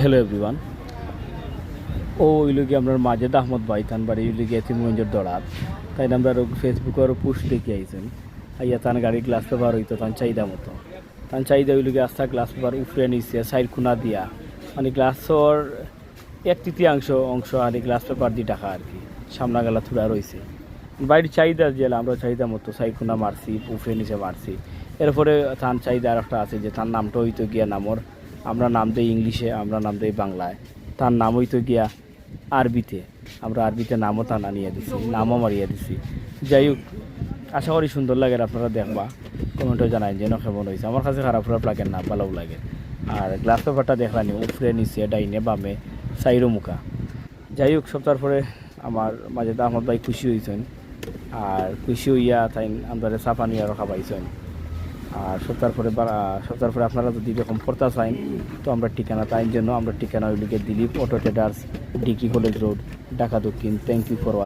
Hello everyone. ও হইল গিয়ে আপনার মাজেদ আহমদ ভাই তান বাড়ি হইল গিয়ে তিনগঞ্জের দড়াত তাই আমরা ফেসবুকে আরও পোস্ট দেখি আইছেন আইয়া তান গাড়ি গ্লাস পেপার হইতো তান চাহিদা মতো তান চাহিদা হইল গিয়ে আস্থা গ্লাস পেপার উফরে নিচ্ছে সাইড খুনা দিয়া মানে গ্লাসর 1/3 অংশ আর গ্লাস পেপার দিয়ে টাকা আর কি সামনা গেলা থুড়া রয়েছে বাড়ির চাহিদা যে আমরা চাহিদা মতো সাইড খুনা মারছি উফরে নিচে মারছি। এরপরে তার চাহিদা আর একটা আছে যে তার নামটা হইতো গিয়া নামর আমরা নাম দেই ইংলিশে, আমরা নাম দেই বাংলায়, তার নাম হইতো গিয়া আরবিতে, আমরা আরবিতে নামও তা নিয়ে দিছি, নামও মারিয়ে দিছি। যাই হোক, আশা করি সুন্দর লাগে, আপনারা দেখবা, কমেন্টও জানাই যেন কেমন হয়েছে। আমার কাছে খারাপ খারাপ লাগে না, ভালোও লাগে। আর গ্লাস পেপারটা দেখলানি উপরে নিচে ডাইনে বামে সাইরো মুখা। যাই হোক, সপ্তাহ পরে আমার মাজেদ আহমদ ভাই খুশি হয়েছেন, আর খুশি হইয়া তাই আমাদের চাপা নিয়ে রাখা পাইছেন। আর সপ্তাহ পরে আপনারা যদি এরকম করতে চান তো আমরা ঠিকানা তাই জন্য আমরা ঠিকানা ওইদিকে Dilip auto traders, degree college road, Dhaka দক্ষিণ। Thank you for